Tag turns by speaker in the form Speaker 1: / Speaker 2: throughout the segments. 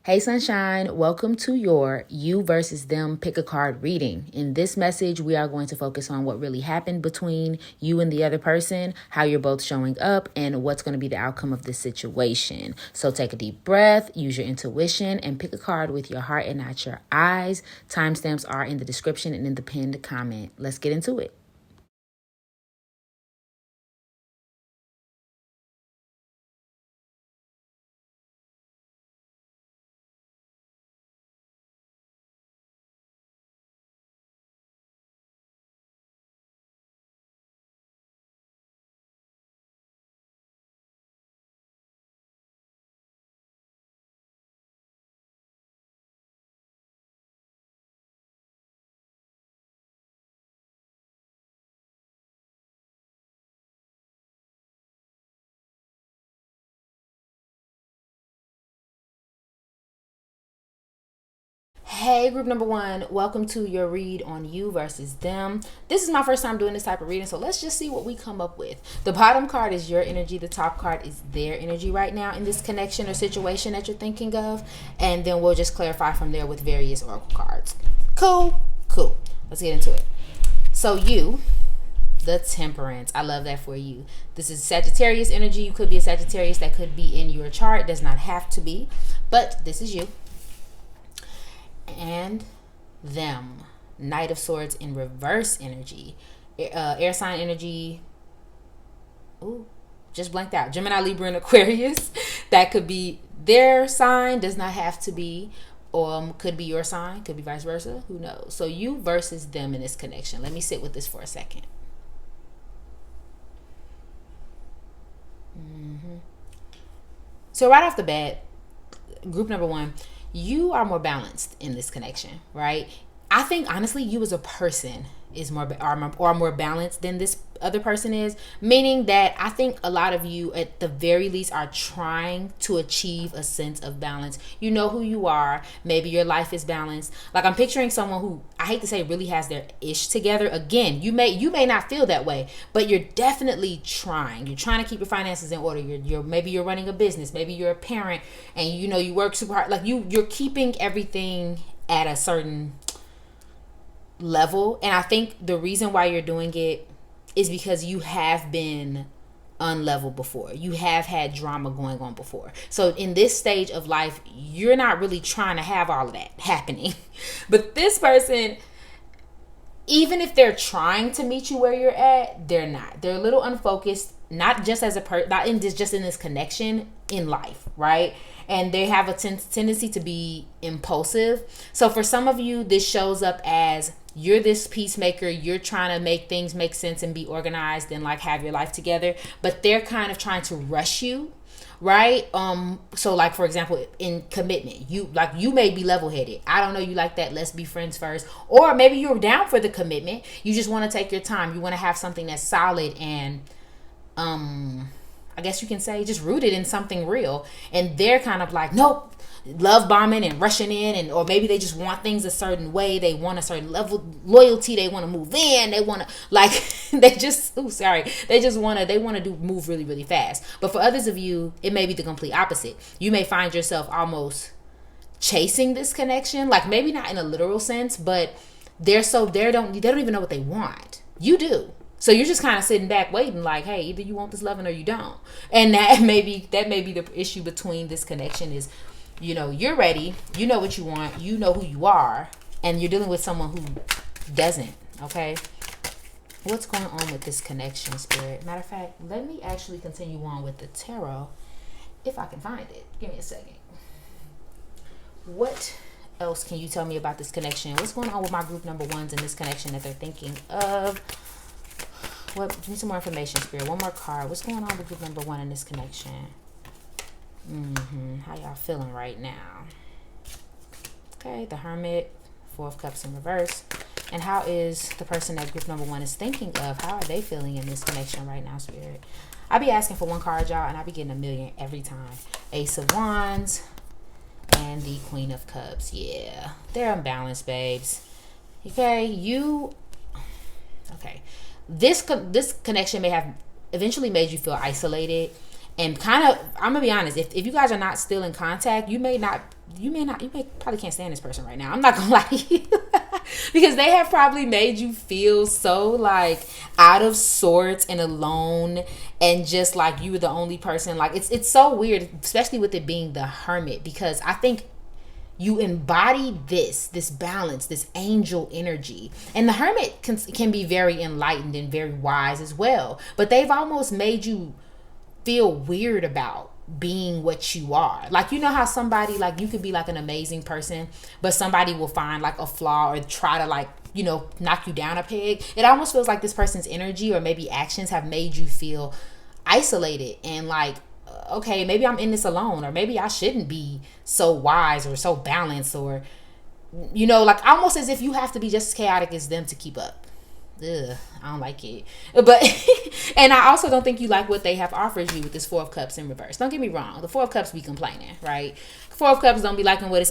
Speaker 1: Hey Sunshine, welcome to your You versus Them Pick a Card reading. In this message, we are going to focus on what really happened between you and the other person, how you're both showing up, and what's going to be the outcome of this situation. So take a deep breath, use your intuition, and pick a card with your heart and not your eyes. Timestamps are in the description and in the pinned comment. Let's get into it. Hey, group number one, welcome to your read on You versus Them. This is my first time doing this type of reading, so let's just see what we come up with. The bottom card is your energy, the top card is their energy right now in this connection or situation that you're thinking of, and then we'll just clarify from there with various oracle cards. Cool. Let's get into it. So you, the Temperance, I love that for you. This is Sagittarius energy. You could be a Sagittarius, that could be in your chart, it does not have to be, but this is you. And them, Knight of Swords in reverse energy, air sign energy. Ooh, just blanked out. Gemini, Libra, and Aquarius. That could be their sign, does not have to be, or could be your sign, could be vice versa, who knows. So you versus them in this connection. Let me sit with this for a second. So right off the bat, group number one, you are more balanced in this connection, right? I think honestly, you as a person is more balanced than this other person is, meaning that I think a lot of you at the very least are trying to achieve a sense of balance. You know who you are. Maybe your life is balanced. Like, I'm picturing someone who, I hate to say, really has their ish together. Again, you may not feel that way, but you're definitely trying. You're trying to keep your finances in order. You're maybe you're running a business, maybe you're a parent, and you work super hard. Like, you're keeping everything at a certain level. And I think the reason why you're doing it is because you have been unlevel before. You have had drama going on before. So in this stage of life, you're not really trying to have all of that happening. But this person, even if they're trying to meet you where you're at, they're not. They're a little unfocused, not just as a not in this, just in this connection in life, right? And they have a tendency to be impulsive. So for some of you, this shows up as you're this peacemaker. You're trying to make things make sense and be organized and like have your life together, but they're kind of trying to rush you, right? So like, for example, in commitment, you may be level-headed. I don't know, you like that, let's be friends first. Or maybe you're down for the commitment. You just want to take your time. You want to have something that's solid and I guess you can say just rooted in something real. And they're kind of like, nope, love bombing and rushing in, and or maybe they just want things a certain way. They want a certain level loyalty. They want to move in. They want to like they want to move really, really fast. But for others of you, it may be the complete opposite. You may find yourself almost chasing this connection, like maybe not in a literal sense, but they don't even know what they want. You do. So you're just kind of sitting back waiting like, hey, either you want this loving or you don't. And that may be the issue between this connection is, you're ready, you know what you want, you know who you are, and you're dealing with someone who doesn't, okay? What's going on with this connection, Spirit? Matter of fact, let me actually continue on with the tarot if I can find it. Give me a second. What else can you tell me about this connection? What's going on with my group number ones in this connection that they're thinking of? Give me some more information, Spirit. One more card. What's going on with group number one in this connection? How y'all feeling right now? Okay, the Hermit, Four of Cups in reverse. And how is the person that group number one is thinking of? How are they feeling in this connection right now, Spirit? I be asking for one card, y'all, and I be getting a million every time. Ace of Wands and the Queen of Cups. Yeah, they're unbalanced, babes. Okay, This connection may have eventually made you feel isolated, and kind of, I'm gonna be honest, if you guys are not still in contact, you may not you probably can't stand this person right now. I'm not gonna lie to you. Because they have probably made you feel so like out of sorts and alone, and just like you were the only person. Like it's so weird, especially with it being the Hermit, because I think you embody this balance, this angel energy. And the Hermit can be very enlightened and very wise as well, but they've almost made you feel weird about being what you are. Like, you know how somebody, like, you could be like an amazing person, but somebody will find like a flaw or try to, like, you know, knock you down a peg. It almost feels like this person's energy or maybe actions have made you feel isolated and like, okay, maybe I'm in this alone, or maybe I shouldn't be so wise or so balanced, or, you know, like almost as if you have to be just as chaotic as them to keep up. Ugh, I don't like it. But and I also don't think you like what they have offered you with this Four of Cups in reverse. Don't get me wrong, the Four of Cups be complaining, right? Four of Cups don't be liking what's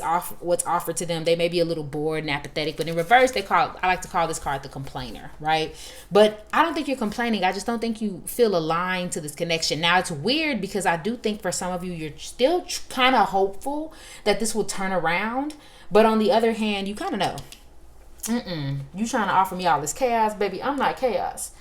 Speaker 1: offered to them. They may be a little bored and apathetic, but in reverse, I like to call this card the complainer, right? But I don't think you're complaining. I just don't think you feel aligned to this connection. Now, it's weird because I do think for some of you, you're still kind of hopeful that this will turn around, but on the other hand, you kind of know. You trying to offer me all this chaos, baby? I'm not chaos.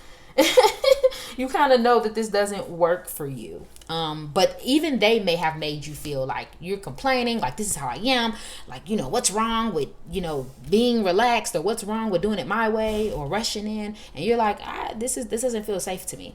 Speaker 1: You kind of know that this doesn't work for you. But even they may have made you feel like you're complaining, like this is how I am, like, you know, what's wrong with, you know, being relaxed, or what's wrong with doing it my way or rushing in, and you're like, this doesn't feel safe to me.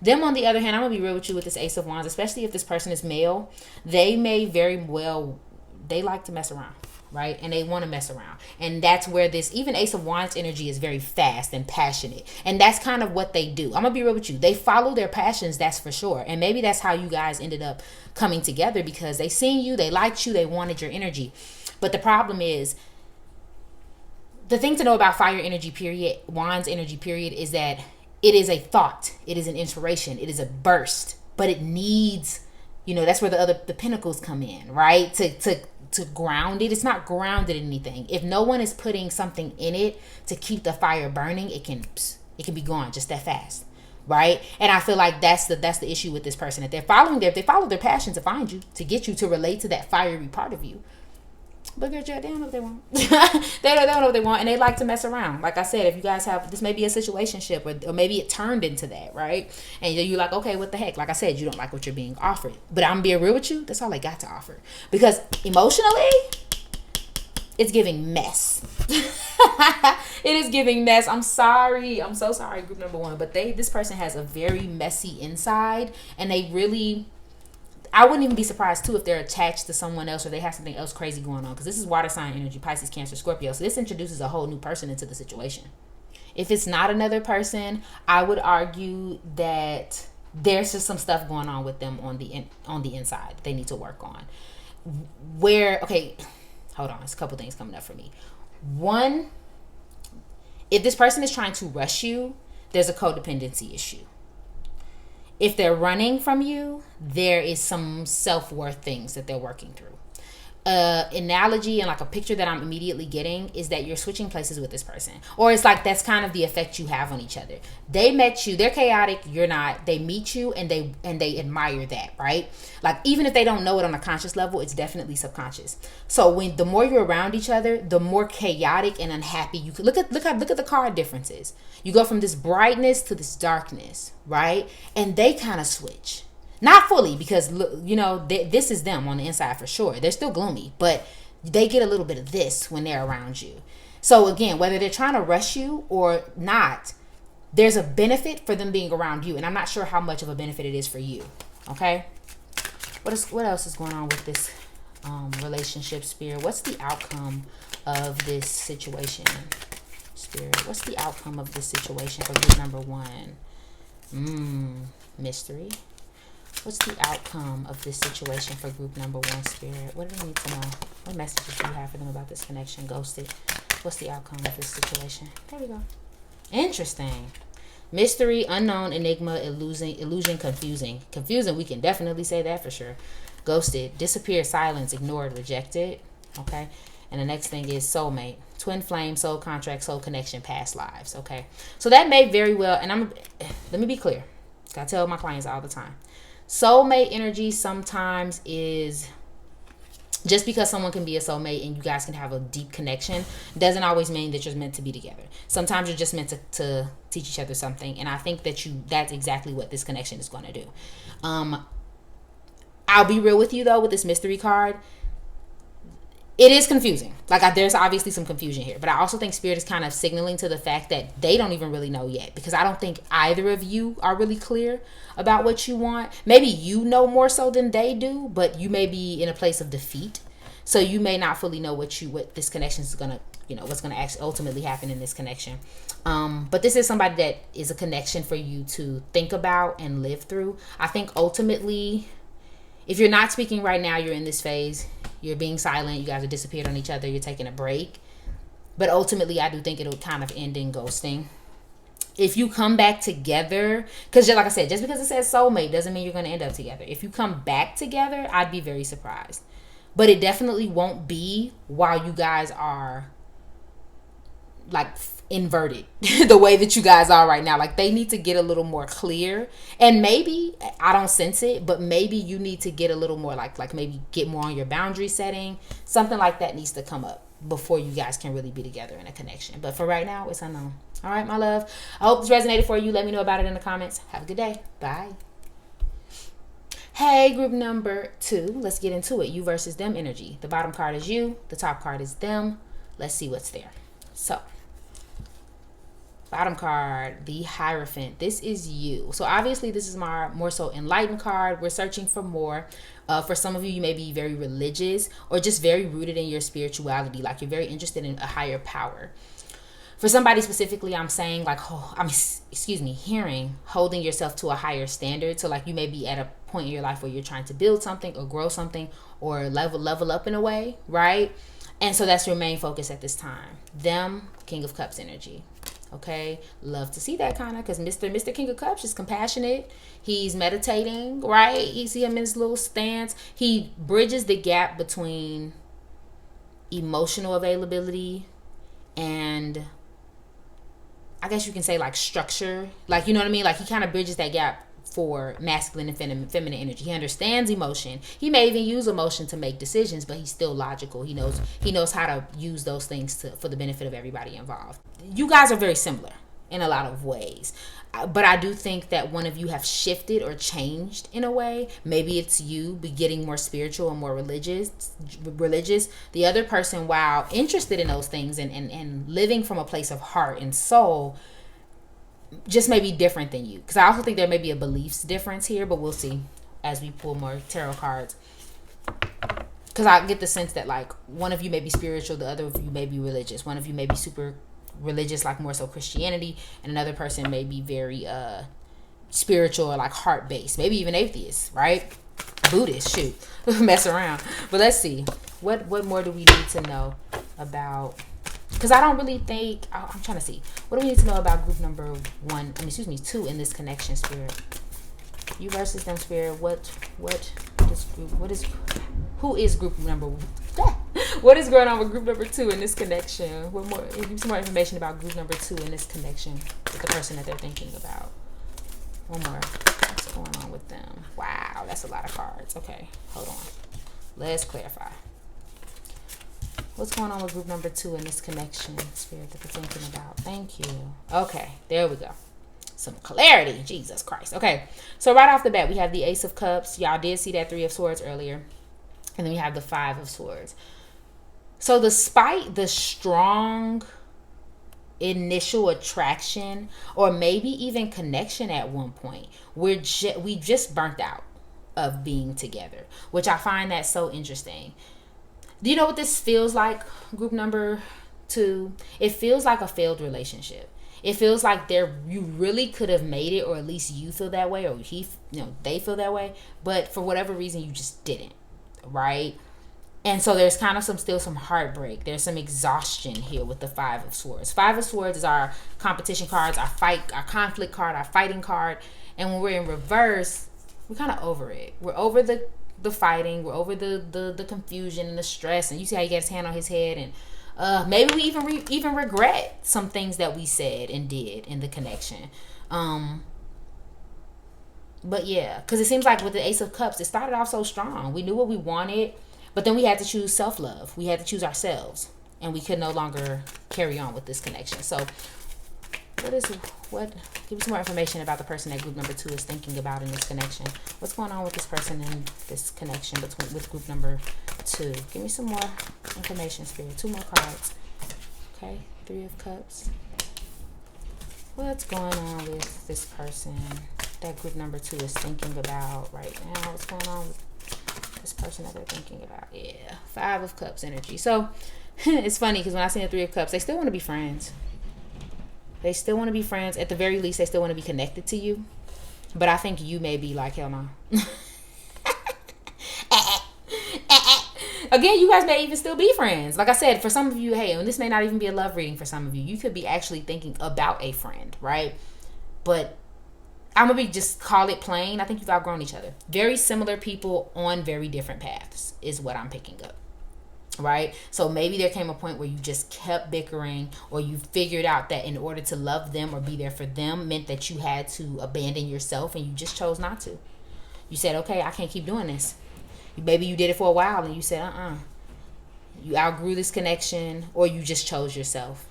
Speaker 1: Them, on the other hand, I'm gonna be real with you with this Ace of Wands, especially if this person is male. They may very well, they like to mess around, right? And they want to mess around. And that's where this, even Ace of Wands energy is very fast and passionate. And that's kind of what they do. I'm going to be real with you. They follow their passions, that's for sure. And maybe that's how you guys ended up coming together, because they seen you, they liked you, they wanted your energy. But the problem is, the thing to know about fire energy period, Wands energy period, is that it is a thought. It is an inspiration. It is a burst. But it needs, you know, that's where the pentacles come in, right? To ground it. It's not grounded in anything. If no one is putting something in it to keep the fire burning, it can be gone just that fast, right? And I feel like that's the issue with this person, that they follow their passion to find you, to get you to relate to that fiery part of you. But girl, they don't know what they want. they don't know what they want, and they like to mess around. Like I said, if you guys have, this may be a situationship, or maybe it turned into that, right? And you're like, okay, what the heck? Like I said, you don't like what you're being offered. But I'm being real with you, that's all they got to offer. Because emotionally, it's giving mess. It is giving mess. I'm sorry. I'm so sorry, group number one. But this person has a very messy inside, and they really, I wouldn't even be surprised too if they're attached to someone else, or they have something else crazy going on, because this is water sign energy, Pisces, Cancer, Scorpio. So this introduces a whole new person into the situation. If it's not another person, I would argue that there's just some stuff going on with them on the inside they need to work on. Okay, hold on. There's a couple things coming up for me. One, if this person is trying to rush you, there's a codependency issue. If they're running from you, there is some self-worth things that they're working through. Analogy and like a picture that I'm immediately getting is that you're switching places with this person, or it's like that's kind of the effect you have on each other. They met you, they're chaotic, you're not. They meet you and they admire that, right? Like, even if they don't know it on a conscious level, it's definitely subconscious. So the more you're around each other, the more chaotic and unhappy you could look at the card differences. You go from this brightness to this darkness, right? And they kind of switch. Not fully, because, you know, this is them on the inside for sure. They're still gloomy, but they get a little bit of this when they're around you. So again, whether they're trying to rush you or not, there's a benefit for them being around you. And I'm not sure how much of a benefit it is for you. Okay? What else is going on with this relationship, Spirit? What's the outcome of this situation, Spirit? What's the outcome of this situation for group number one? Mystery. What's the outcome of this situation for group number one, Spirit? What do they need to know? What messages do you have for them about this connection? Ghosted. What's the outcome of this situation? There we go. Interesting. Mystery, unknown, enigma, illusion, confusing. Confusing, we can definitely say that for sure. Ghosted, disappear, silence, ignored, rejected. Okay. And the next thing is soulmate. Twin flame, soul contract, soul connection, past lives. Okay. So that may very well, and let me be clear. I tell my clients all the time. Soulmate energy sometimes is Just because someone can be a soulmate and you guys can have a deep connection doesn't always mean that you're meant to be together. Sometimes you're just meant to teach each other something, and I think that's exactly what this connection is going to do. I'll be real with you though, with this mystery card, it is confusing. Like, there's obviously some confusion here, but I also think Spirit is kind of signaling to the fact that they don't even really know yet, because I don't think either of you are really clear about what you want. Maybe you know more so than they do, but you may be in a place of defeat, so you may not fully know what this connection is gonna, what's gonna actually ultimately happen in this connection. But this is somebody that is a connection for you to think about and live through. I think ultimately, if you're not speaking right now, you're in this phase. You're being silent. You guys have disappeared on each other. You're taking a break. But ultimately, I do think it'll kind of end in ghosting. If you come back together, because like I said, just because it says soulmate doesn't mean you're going to end up together. If you come back together, I'd be very surprised. But it definitely won't be while you guys are like inverted the way that you guys are right now. Like, they need to get a little more clear, and maybe I don't sense it, but maybe you need to get a little more like maybe get more on your boundary setting. Something like that needs to come up before you guys can really be together in a connection. But for right now, it's unknown. All right, my love, I hope this resonated for you. Let me know about it in the comments. Have a good day. Bye. Hey, group number 2, let's get into it. You versus them energy. The bottom card is you, the top card is them. Let's see what's there. So bottom card, the Hierophant. This is you. So obviously this is my more so enlightened card. We're searching for more. For some of you, you may be very religious or just very rooted in your spirituality. Like, you're very interested in a higher power. For somebody specifically, I'm saying like, hearing holding yourself to a higher standard. So like, you may be at a point in your life where you're trying to build something or grow something or level up in a way, right? And so that's your main focus at this time. Them, King of Cups energy. Okay, love to see that kind of, because Mr. King of Cups is compassionate. He's meditating, right? You see him in his little stance. He bridges the gap between emotional availability and, I guess you can say, like, structure. Like, you know what I mean? Like, he kind of bridges that gap for masculine and feminine energy. He understands emotion. He may even use emotion to make decisions, but he's still logical. He knows how to use those things for the benefit of everybody involved. You guys are very similar in a lot of ways, but I do think that one of you have shifted or changed in a way. Maybe it's you be getting more spiritual and more religious. The other person, while interested in those things and living from a place of heart and soul, just may be different than you. Because I also think there may be a beliefs difference here, but we'll see as we pull more tarot cards. Because I get the sense that, like, one of you may be spiritual, the other of you may be religious. One of you may be super religious, like more so Christianity, and another person may be very spiritual or like heart based, maybe even atheist, right? Buddhist, shoot. Mess around. But let's see, what more do we need to know about, because I don't really think, I'm trying to see, what do we need to know about group number 2 in this connection, Spirit? You versus them, Spirit. Who is group number what is going on with group number 2 in this connection? Give me some more information about group number 2 in this connection with the person that they're thinking about. One more. What's going on with them? Wow, that's a lot of cards. Okay, hold on. Let's clarify. What's going on with group number 2 in this connection, Spirit, that they're thinking about? Thank you. Okay, there we go. Some clarity. Jesus Christ. Okay, so right off the bat, we have the Ace of Cups. Y'all did see that 3 of Swords earlier. And then we have the 5 of Swords. So despite the strong initial attraction or maybe even connection at one point, we just burnt out of being together, which I find that so interesting. Do you know what this feels like, group number 2? It feels like a failed relationship. It feels like you really could have made it, or at least you feel that way, or they feel that way, but for whatever reason you just didn't, right? And so there's kind of still some heartbreak. There's some exhaustion here with the 5 of Swords. 5 of Swords is our competition cards, our conflict card, our fighting card. And when we're in reverse, we're kind of over it. We're over the fighting. We're over the confusion and the stress. And you see how he gets his hand on his head. And maybe we even regret some things that we said and did in the connection. But yeah, because it seems like with the Ace of Cups, it started off so strong. We knew what we wanted. But then we had to choose self-love. We had to choose ourselves. And we could no longer carry on with this connection. So give me some more information about the person that group number 2 is thinking about in this connection. What's going on with this person in this connection with group number 2? Give me some more information, Spirit. 2 more cards. Okay, 3 of Cups. What's going on with this person that group number 2 is thinking about right now? What's going on with this person that they're thinking about? Yeah, 5 of Cups energy. So it's funny because when I see the 3 of Cups, they still want to be friends. They still want to be friends. At the very least, they still want to be connected to you. But I think you may be like, hell no. Again, you guys may even still be friends. Like I said, for some of you, hey, and this may not even be a love reading for some of you. You could be actually thinking about a friend, right? But I'm going to just call it plain. I think you've outgrown each other. Very similar people on very different paths is what I'm picking up. Right? So maybe there came a point where you just kept bickering, or you figured out that in order to love them or be there for them meant that you had to abandon yourself, and you just chose not to. You said, okay, I can't keep doing this. Maybe you did it for a while and you said, you outgrew this connection, or you just chose yourself.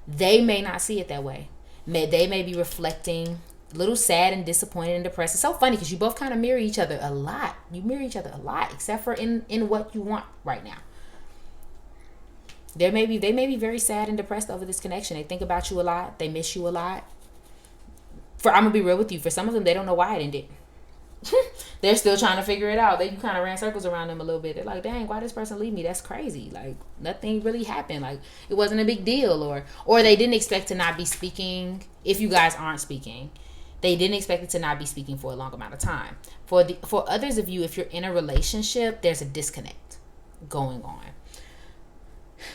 Speaker 1: They may not see it that way. They may be reflecting a little sad and disappointed and depressed. It's so funny because you both kind of mirror each other a lot. You mirror each other a lot, except for in what you want right now. They may be very sad and depressed over this connection. They think about you a lot. They miss you a lot. I'm gonna be real with you. For some of them, they don't know why it ended. They're still trying to figure it out. You kind of ran circles around them a little bit. They're like, dang, why this person leave me? That's crazy. Like, nothing really happened. Like, it wasn't a big deal. Or they didn't expect to not be speaking. If you guys aren't speaking, they didn't expect it to not be speaking for a long amount of time. For others of you, if you're in a relationship, there's a disconnect going on.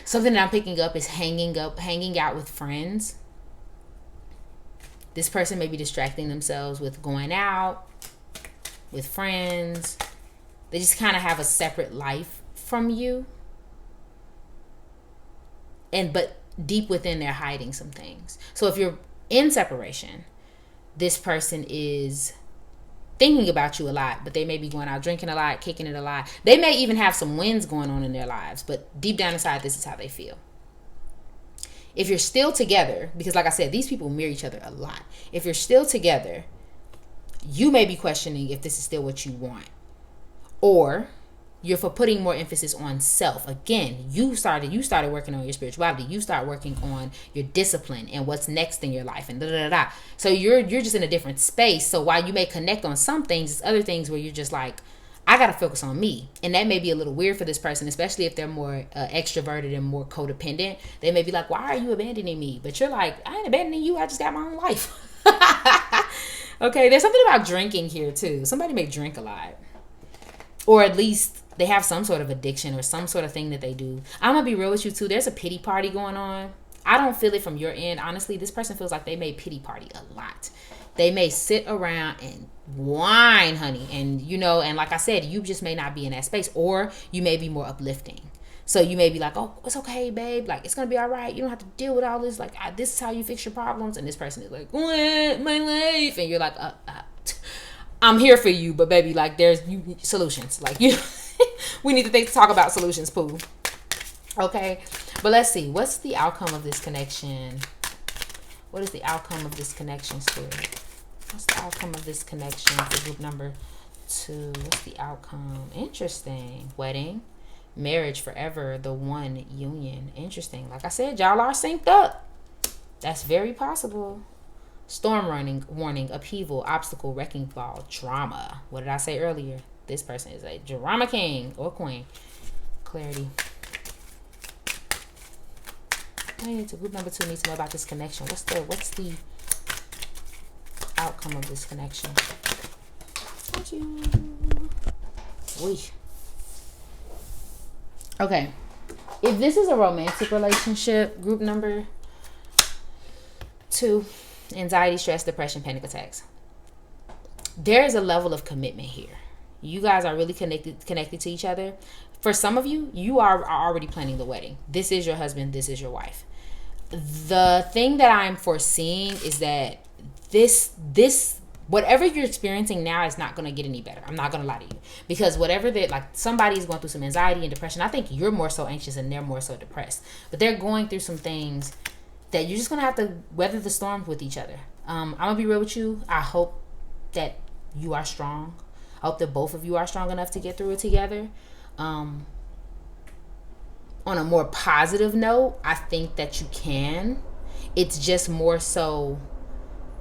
Speaker 1: Something that I'm picking up is hanging out with friends. This person may be distracting themselves with going out with friends. They just kind of have a separate life from you. But deep within, they're hiding some things. So if you're in separation, this person is thinking about you a lot, but they may be going out drinking a lot, kicking it a lot. They may even have some wins going on in their lives, but deep down inside, this is how they feel. If you're still together, because like I said, these people mirror each other a lot. If you're still together, you may be questioning if this is still what you want. Or you're for putting more emphasis on self. Again, you started working on your spirituality. You start working on your discipline and what's next in your life and da-da-da-da. So you're just in a different space. So while you may connect on some things, it's other things where you're just like, I got to focus on me. And that may be a little weird for this person, especially if they're more extroverted and more codependent. They may be like, why are you abandoning me? But you're like, I ain't abandoning you. I just got my own life. Okay, there's something about drinking here too. Somebody may drink a lot. Or at least they have some sort of addiction or some sort of thing that they do. I'm going to be real with you too. There's a pity party going on. I don't feel it from your end. Honestly, this person feels like they may pity party a lot. They may sit around and whine, honey. And, and like I said, you just may not be in that space. Or you may be more uplifting. So you may be like, oh, it's okay, babe. Like, it's going to be all right. You don't have to deal with all this. Like, this is how you fix your problems. And this person is like, what? My life. And you're like, I'm here for you. But, baby, like, there's solutions. Like, we need to talk about solutions, Pooh. Okay? But let's see. What's the outcome of this connection? What is the outcome of this connection, Spirit? What's the outcome of this connection for group number 2? What's the outcome? Interesting. Wedding. Marriage forever, the one, union. Interesting. Like I said, y'all are synced up. That's very possible. Storm warning, upheaval, obstacle, wrecking ball, drama. What did I say earlier? This person is a drama king or queen. Clarity. Group number 2 needs to know about this connection. What's the outcome of this connection? Thank you. Okay, if this is a romantic relationship, group number 2, anxiety, stress, depression, panic attacks. There is a level of commitment here. You guys are really connected to each other. For some of you, you are already planning the wedding. This is your husband. This is your wife. The thing that I'm foreseeing is that this whatever you're experiencing now is not going to get any better. I'm not going to lie to you, because whatever that, like, somebody's going through some anxiety and depression. I think you're more so anxious and they're more so depressed, but they're going through some things that you're just going to have to weather the storm with each other. I'm going to be real with you. I hope that you are strong. I hope that both of you are strong enough to get through it together. On a more positive note, I think that you can. It's just more so,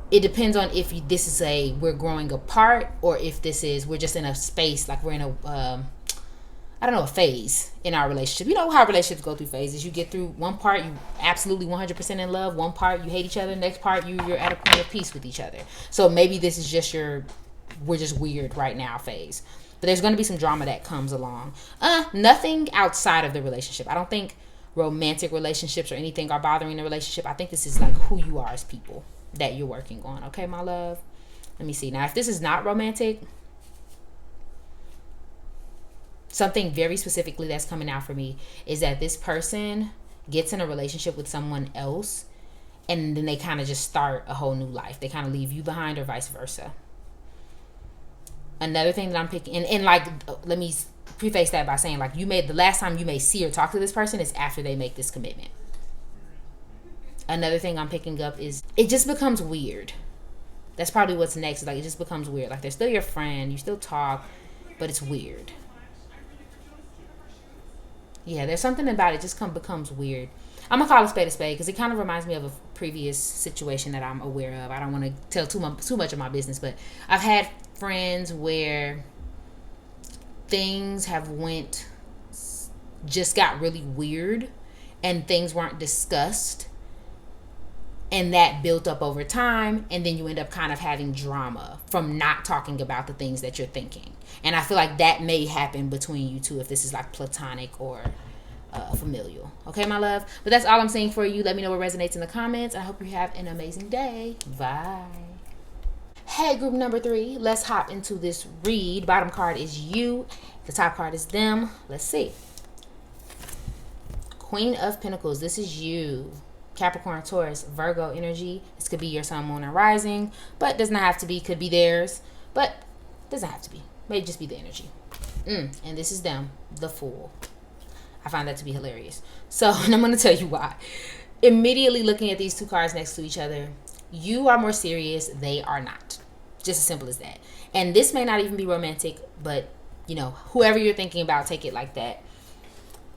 Speaker 1: it depends on if this is we're growing apart, or if this is we're just in a space, like we're in a a phase in our relationship. You know how relationships go through phases. You get through one part, you absolutely 100% in love. One part, you hate each other. Next part, you're at a point of peace with each other. So maybe this is just we're just weird right now phase. But there's going to be some drama that comes along. Nothing outside of the relationship. I don't think romantic relationships or anything are bothering the relationship. I think this is like who you are as people that you're working on. Okay, my love? Let me see. Now, if this is not romantic, something very specifically that's coming out for me is that this person gets in a relationship with someone else, and then they kind of just start a whole new life. They kind of leave you behind, or vice versa. Another thing that I'm picking, and like, let me preface that by saying, like, the last time you may see or talk to this person is after they make this commitment. Another thing I'm picking up is it just becomes weird. That's probably what's next. Like, it just becomes weird. Like, they're still your friend, you still talk, but it's weird. Yeah, there's something about it just becomes weird. I'm gonna call a spade because it kind of reminds me of a previous situation that I'm aware of. I don't want to tell too much of my business, but I've had friends where things just got really weird, and things weren't discussed, and that built up over time, and then you end up kind of having drama from not talking about the things that you're thinking. And I feel like that may happen between you two if this is like platonic or familial. Okay, my love? But that's all I'm saying for you. Let me know what resonates in the comments. I hope you have an amazing day. Bye. Hey, group number 3, let's hop into this read. Bottom card is you. The top card is them. Let's see. Queen of Pentacles. This is you. Capricorn, Taurus, Virgo energy. This could be your sun, moon, and rising, but does not have to be. Could be theirs, but doesn't have to be. May just be the energy. And this is them, the Fool. I find that to be hilarious. So, and I'm going to tell you why. Immediately looking at these two cards next to each other, you are more serious, they are not. Just as simple as that. And this may not even be romantic, but, you know, whoever you're thinking about, take it like that.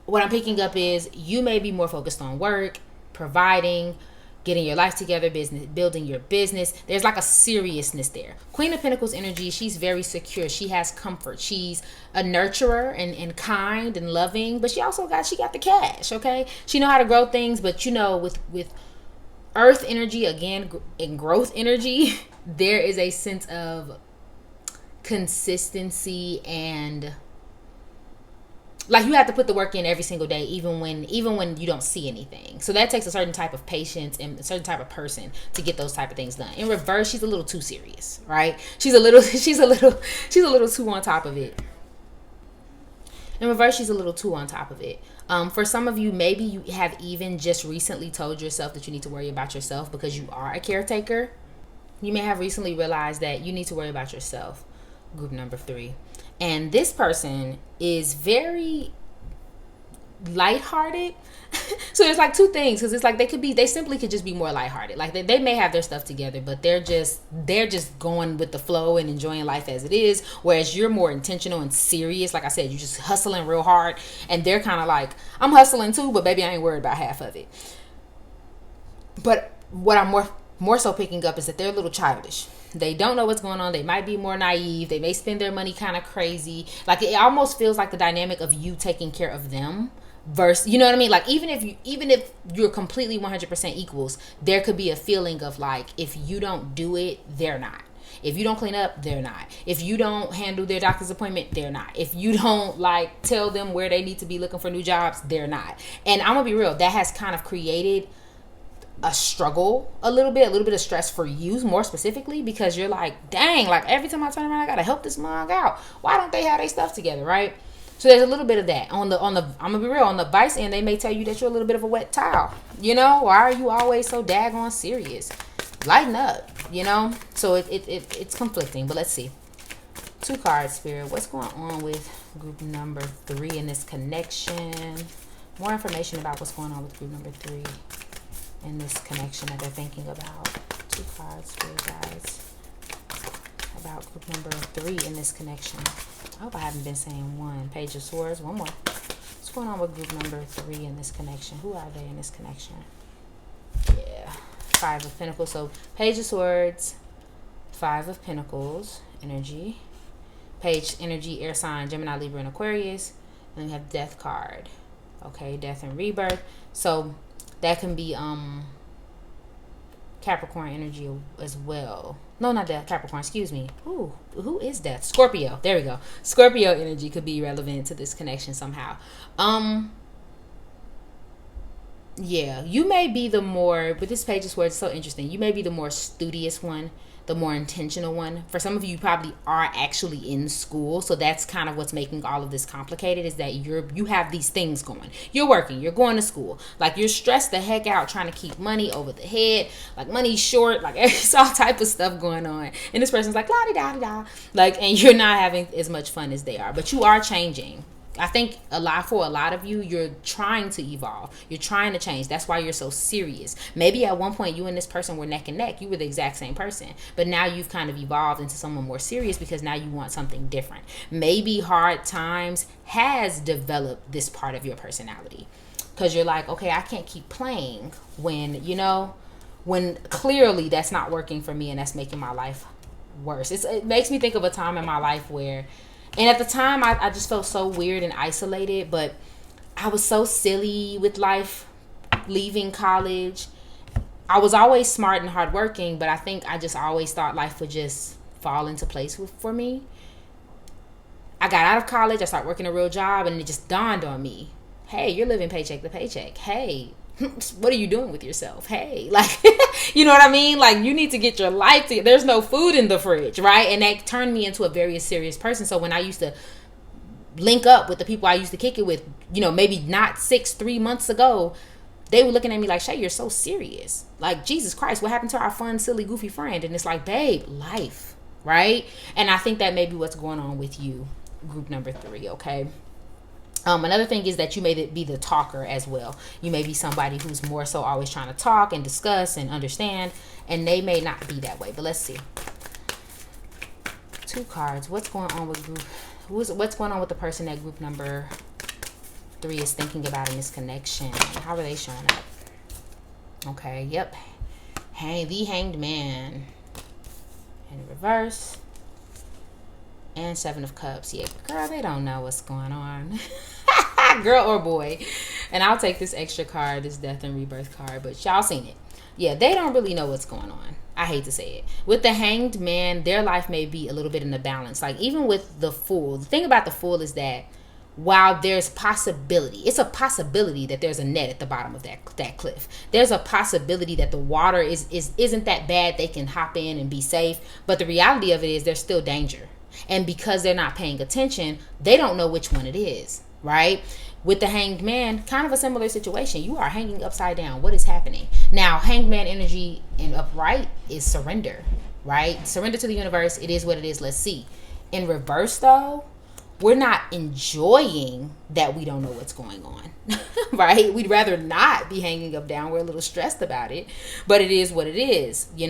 Speaker 1: What I'm picking up is you may be more focused on work, providing, getting your life together, business, building your business. There's like a seriousness there. Queen of Pentacles energy, she's very secure. She has comfort. She's a nurturer and kind and loving, but she got the cash, okay? She know how to grow things, but you know, with earth energy, again, and growth energy, there is a sense of consistency, and like you have to put the work in every single day, even when you don't see anything. So that takes a certain type of patience and a certain type of person to get those type of things done. In reverse, she's a little too serious, right? She's a little too on top of it. In reverse, she's a little too on top of it. For some of you, maybe you have even just recently told yourself that you need to worry about yourself because you are a caretaker. You may have recently realized that you need to worry about yourself. Group number 3. And this person is very lighthearted. So there's like two things, because it's like they simply could just be more lighthearted. Like they may have their stuff together, but they're just going with the flow and enjoying life as it is. Whereas you're more intentional and serious. Like I said, you're just hustling real hard, and they're kind of like, I'm hustling too, but baby, I ain't worried about half of it. But what I'm more so picking up is that they're a little childish. They don't know what's going on. They might be more naive. They may spend their money kind of crazy. Like it almost feels like the dynamic of you taking care of them versus, you know what I mean? Like even if you're completely 100% equals, there could be a feeling of like, if you don't do it, they're not. If you don't clean up, they're not. If you don't handle their doctor's appointment, they're not. If you don't like tell them where they need to be looking for new jobs, they're not. And I'm gonna be real, that has kind of created a struggle, a little bit of stress for you more specifically, because you're like, dang, like every time I turn around I gotta help this mug out. Why don't they have their stuff together, right? So there's a little bit of that. I'm gonna be real, on the vice end, they may tell you that you're a little bit of a wet towel. You know, why are you always so daggone serious? lighten up, you know? So it's conflicting, but let's see. 2 cards, Spirit. What's going on with group number 3 in this connection? More information about what's going on with group number 3 in this connection that they're thinking about. 2 cards, Spirit guys, about group number 3 in this connection. I hope I haven't been saying 1. Page of Swords. One more. What's going on with group number 3 in this connection? Who are they in this connection? Yeah. 5 of Pentacles. So Page of Swords, 5 of Pentacles energy. Page energy, air sign, Gemini, Libra, and Aquarius. And we have Death card. Okay, Death and Rebirth. So that can be Capricorn energy as well. No, not Death. Capricorn, excuse me. Ooh, who is Death? Scorpio. There we go. Scorpio energy could be relevant to this connection somehow. Yeah, you may be the more, with this Page of Swords, it's so interesting. You may be the more studious one, the more intentional one. For some of you probably are actually in school, so that's kind of what's making all of this complicated, is that you have these things going. You're working, you're going to school, like you're stressed the heck out trying to keep money over the head, like money's short, like it's all type of stuff going on, and this person's like la-di-da-di-da, like, and you're not having as much fun as they are, but you are changing. I think for a lot of you, you're trying to evolve. You're trying to change. That's why you're so serious. Maybe at one point you and this person were neck and neck. You were the exact same person. But now you've kind of evolved into someone more serious because now you want something different. Maybe hard times has developed this part of your personality. Because you're like, okay, I can't keep playing when clearly that's not working for me and that's making my life worse. It makes me think of a time in my life where... And at the time, I just felt so weird and isolated, but I was so silly with life, leaving college. I was always smart and hardworking, but I think I just always thought life would just fall into place for me. I got out of college, I started working a real job, and it just dawned on me, hey, you're living paycheck to paycheck. Hey, what are you doing with yourself? Hey, like, you know what I mean? Like, you need to get your life together. There's no food in the fridge, right? And that turned me into a very serious person. So when I used to link up with the people I used to kick it with, maybe not 3 months ago, they were looking at me like, Shay, you're so serious. Like, Jesus Christ, what happened to our fun, silly, goofy friend? And it's like, babe, life, right? And I think that may be what's going on with you, group number 3, okay? Another thing is that you may be the talker as well. You may be somebody who's more so always trying to talk and discuss and understand, and they may not be that way. But let's see. 2 cards. What's going on with group? What's going on with the person that group number 3 is thinking about in this connection? How are they showing up? Okay. Yep. The Hanged Man in reverse. And 7 of Cups. Yeah, girl, they don't know what's going on. Girl or boy. And I'll take this extra card, this Death and Rebirth card, but y'all seen it. Yeah, they don't really know what's going on. I hate to say it. With the Hanged Man, their life may be a little bit in the balance. Like, even with the Fool, the thing about the Fool is that while there's possibility, it's a possibility that there's a net at the bottom of that cliff. There's a possibility that the water isn't that bad. They can hop in and be safe. But the reality of it is there's still danger. And because they're not paying attention, they don't know which one it is, right? With the Hanged Man, kind of a similar situation. You are hanging upside down. What is happening? Now, Hanged Man energy in upright is surrender, right? Surrender to the universe. It is what it is. Let's see. In reverse, though, we're not enjoying that we don't know what's going on, right? We'd rather not be hanging up down. We're a little stressed about it, but it is what it is, we're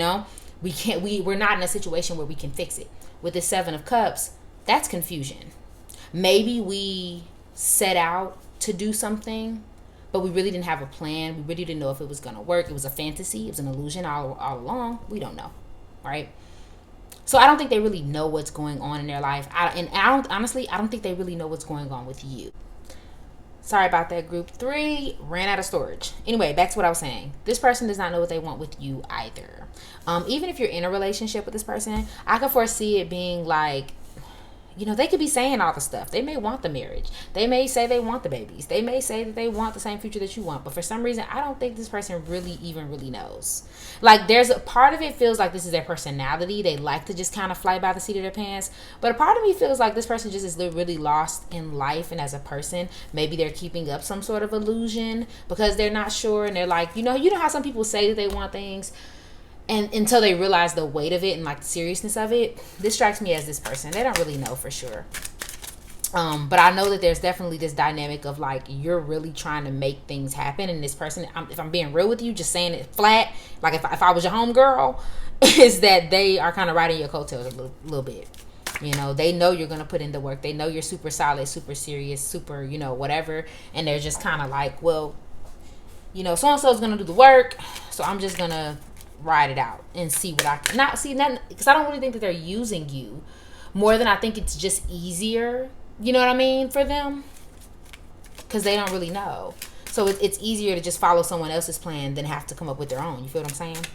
Speaker 1: not in a situation where we can fix it. With the 7 of Cups, that's confusion. Maybe we set out to do something, but we really didn't have a plan. We really didn't know if it was going to work. It was a fantasy. It was an illusion all along. We don't know, right? So I don't think they really know what's going on in their life. I don't think they really know what's going on with you. Sorry about that, group 3. Ran out of storage. Anyway, back to what I was saying. This person does not know what they want with you either. Even if you're in a relationship with this person, I can foresee it being like, they could be saying all the stuff. They may want the marriage. They may say they want the babies. They may say that they want the same future that you want. But for some reason, I don't think this person really knows. Like, there's a part of it feels like this is their personality. They like to just kind of fly by the seat of their pants. But a part of me feels like this person just is really lost in life and as a person. Maybe they're keeping up some sort of illusion because they're not sure. And they're like, you know how some people say that they want things And until they realize the weight of it and like the seriousness of it, this strikes me as this person. They don't really know for sure. But I know that there's definitely this dynamic of like, you're really trying to make things happen. And this person, if I'm being real with you, just saying it flat, like if I was your homegirl, is that they are kind of riding your coattails a little bit. You know, they know you're going to put in the work. They know you're super solid, super serious, super, you know, whatever. And they're just kind of like, well, you know, so-and-so is going to do the work. So I'm just going to ride it out and see what I can. Not see that, because I don't really think that they're using you more than I think it's just easier. You know what I mean? For them. Because they don't really know. So it's easier to just follow someone else's plan than have to come up with their own. You feel what I'm saying?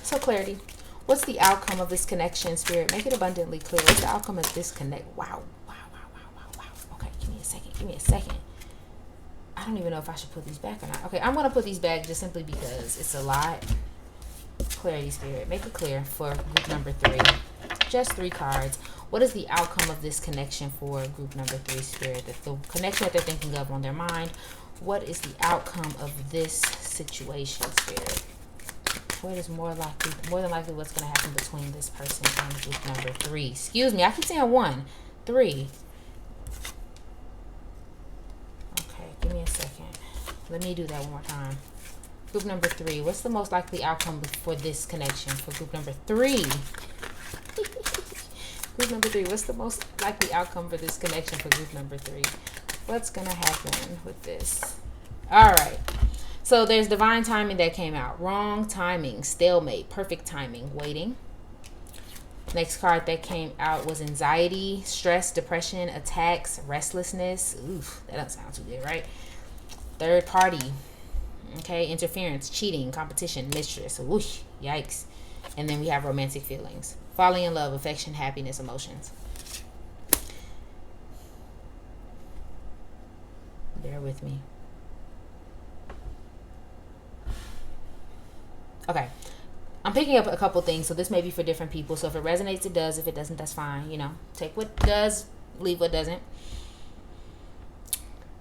Speaker 1: So clarity. What's the outcome of this connection, Spirit? Make it abundantly clear. What's the outcome of this connect? Wow. Okay, give me a second. I don't even know if I should put these back or not. Okay, I'm going to put these back just simply because it's a lot. Clarity, Spirit. Make it clear for group number 3. Just 3 cards. What is the outcome of this connection for group number 3, Spirit? The connection that they're thinking of on their mind. What is the outcome of this situation, Spirit? What is more than likely what's going to happen between this person and group number 3? Excuse me, I keep saying 1, 3. Okay, give me a second. Let me do that one more time. Group number 3. What's the most likely outcome for this connection for group number 3? Group number 3. What's the most likely outcome for this connection for group number 3? What's going to happen with this? All right. So there's divine timing that came out. Wrong timing. Stalemate. Perfect timing. Waiting. Next card that came out was anxiety, stress, depression, attacks, restlessness. Oof, that doesn't sound too good, right? Third party. Okay, interference, cheating, competition, mistress. Whoosh, yikes. And then we have romantic feelings. Falling in love, affection, happiness, emotions. Bear with me. Okay. I'm picking up a couple things, so this may be for different people. So if it resonates, it does. If it doesn't, that's fine. You know, take what does, leave what doesn't.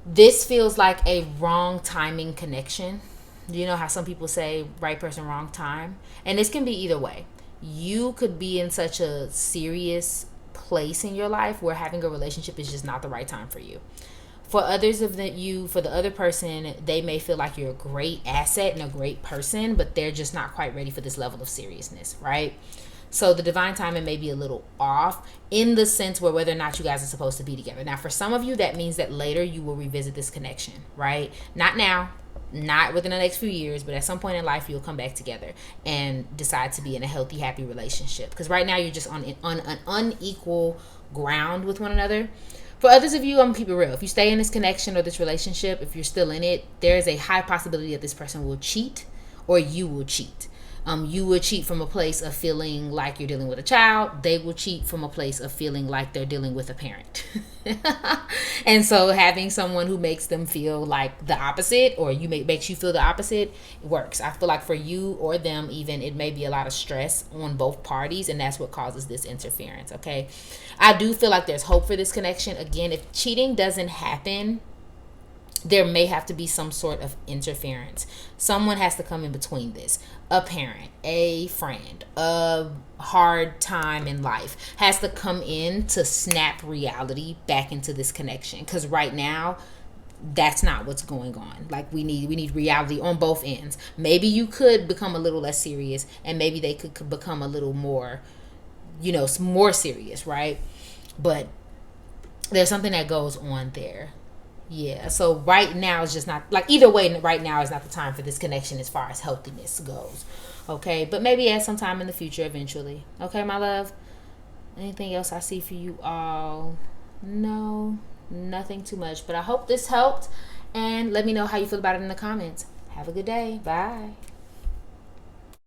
Speaker 1: This feels like a wrong timing connection. You know how some people say right person, wrong time? And this can be either way. You could be in such a serious place in your life where having a relationship is just not the right time for you. For others of you, for the other person, they may feel like you're a great asset and a great person, but they're just not quite ready for this level of seriousness, right? So the divine timing may be a little off in the sense where whether or not you guys are supposed to be together. Now, for some of you, that means that later you will revisit this connection, right? Not now, not within the next few years, but at some point in life, you'll come back together and decide to be in a healthy, happy relationship. Because right now, you're just on an unequal ground with one another. For others of you, I'm going to keep it real. If you stay in this connection or this relationship, if you're still in it, there is a high possibility that this person will cheat or you will cheat. You will cheat from a place of feeling like you're dealing with a child. They will cheat from a place of feeling like they're dealing with a parent. And so having someone who makes them feel like the opposite, or makes you feel the opposite, works. I feel like for you or them even, it may be a lot of stress on both parties, and that's what causes this interference, okay? I do feel like there's hope for this connection. Again, if cheating doesn't happen, there may have to be some sort of interference. Someone has to come in between this. A parent, a friend, a hard time in life has to come in to snap reality back into this connection. Because right now, that's not what's going on. Like we need reality on both ends. Maybe you could become a little less serious, and maybe they could become a little more, more serious, right? But there's something that goes on there. Yeah, so right now is just not, like, either way, right now is not the time for this connection as far as healthiness goes. Okay, but maybe at some time in the future eventually. Okay, my love? Anything else I see for you all? No, nothing too much. But I hope this helped, and let me know how you feel about it in the comments. Have a good day. Bye.